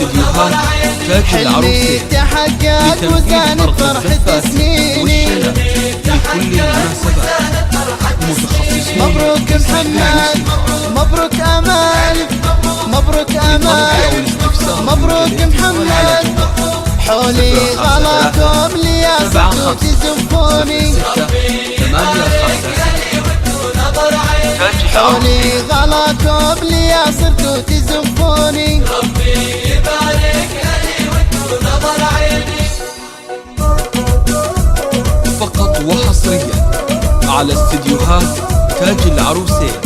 استديوهات تاج العروسين تحقق وزانت فرحة سنيني لكل المناسبات متخصصون. مبروك محمد، مبروك امال، مبروك امال، مبروك محمد. حولي غلاكم لي يا صرتوا تزفوني، حولي غلاكم لي يا صرتوا تزفوني. ربي يبارك لي وانتو نظر عيني. فقط وحصريا على استديوهات تاج العروسين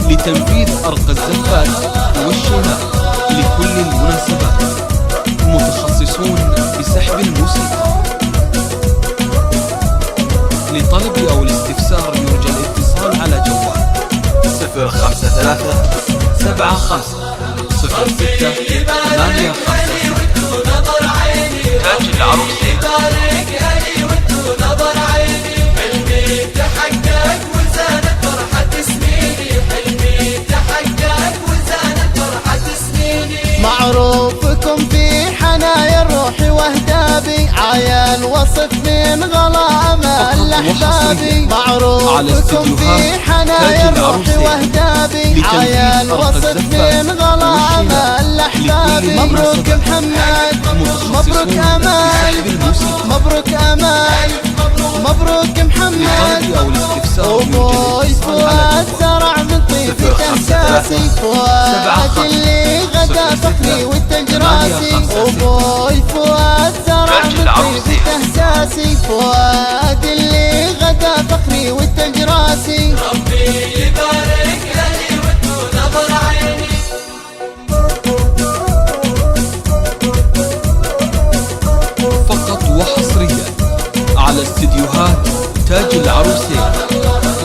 لتنفيذ أرق الزفات والشناء لكل المناسبات. متخصصون بسحب الموسيقى. لطلب أو الاستفسار يرجى الاتصال على جوال 053 75 06 856. تاج العروسين. معروفكم في حنايا الروح واهدابي، عيان وصف من غلا امل احبابي. معروفكم في حنايا الروح واهدابي، عيان وصف من غلا امل احبابي. مبروك محمد، مبروك امال، مبروك امال، مبروك محمد. وبوي فؤاد زرع من طيبة احساسي، فؤاد اللي غدا فخري والتجراسي. وبوي فؤاد زرع من طيبة احساسي، فؤاد اللي غدا فخري والتجراسي. ربي يبارك لي وانتو نظر عيني. فقط وحصريا على استديوهات تاج العروسين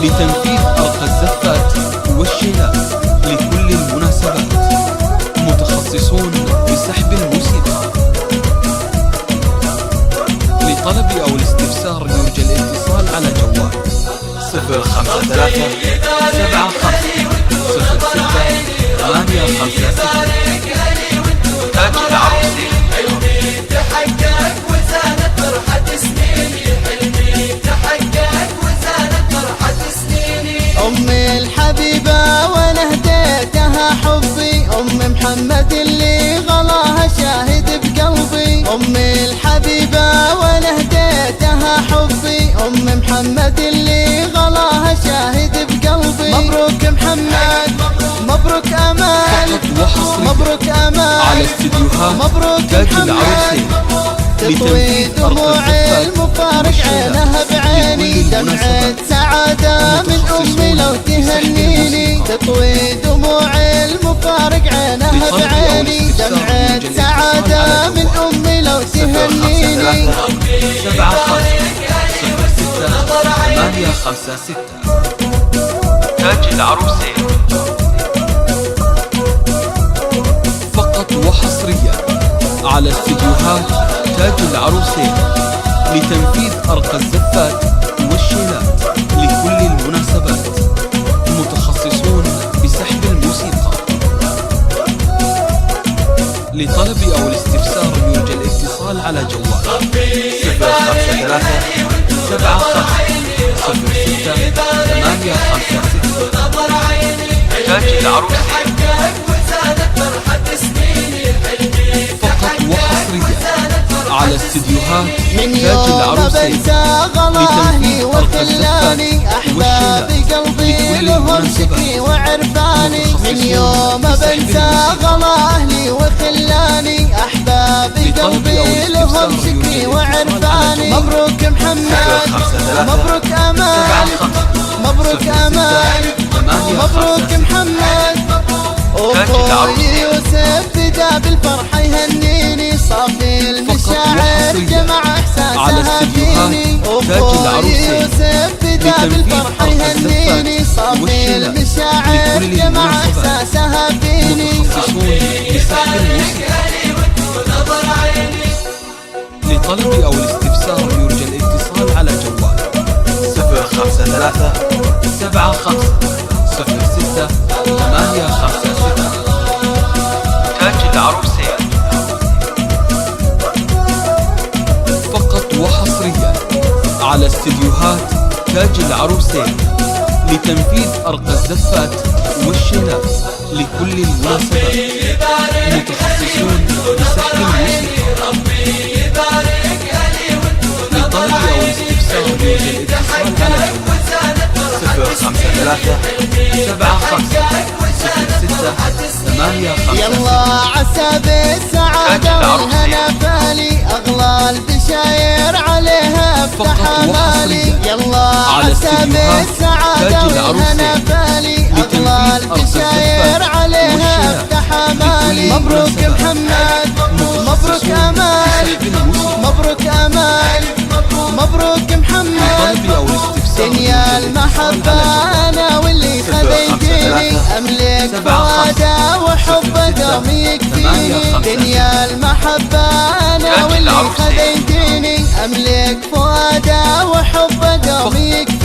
لتنفيذ أرق الزفات والشناء لكل المناسبات. متخصصون بسحب الموسيقى. لطلب أو الاستفسار يرجى الاتصال على جوال 053 75 06 856. تاج العروسين. أمي الحبيبة وانا هديتها حبي، أم محمد اللي غلاها شاهد بقلبي. أمي الحبيبة وانا هديتها حبي، أم محمد اللي غلاها شاهد بقلبي. مبروك محمد، مبروك امال، مبروك امال، على استديوهات مبروك تاج محمد. العروسين تطوي دموع المفارق عينها بعيني، دمعة سعادة من أمي لو تهنيني. تطوي دموع المفارق عينها بعيني، دمعة سعادة من أمي لو تهنيني. 75 تاج العروسين. فقط وحصريا على استديوهات تاج العروسين لتنفيذ أرق الزفات والشناء لكل المناسبات. متخصصون بسحب الموسيقى. لطلب أو الاستفسار يرجى الاتصال على جوال 053 75 06 856. تاج العروسين. فقط وحصريا على استديوهات من تاج يوم العروسين بنسى غلاهي وخلاني، أحبابي قلبي لهم شكي وعرفاني. من يوم بنسى غلاهي وخلاني، أحبابي قلبي لهم شكي وعرفاني. مبروك محمد، مبروك امال، مبروك امال، مبروك محمد. وأخوي يوسف بدا بالفرحة يهنيني، صافي المشاعر جمع احساسها فيني. أخوي يوسف بدا بالفرحة يهنيني، صافي المشاعر جمع احساسها فيني. لطلب أو الاستفسار يرجى الاتصال على جوال 053 75 06 856. تاج العروسين. استديوهات تاج العروسين لتنفيذ أرقى الزفات والشيلات لكل المناسبات. متخصصون بسحب الموسيقى. للطلب أو الاستفسار يرجى الاتصال على 054 75 06 85. يلا عسى بالسعادة والهنا فالي، أغلى البشاير عليها افتح مالي. يلا عسى بالسعادة والهنا فالي، أغلى البشاير عليها افتح مالي. مبروك محمد، مبروك أمال، مبروك أمال، مبروك محمد. دنيا المحبة أنا واللي خذيتيني، أملك فؤاده وحبه دوم يكفيني. دنيا المحبة أنا واللي خذيتيني، أملك فؤاده وحبه دوم يكفيني.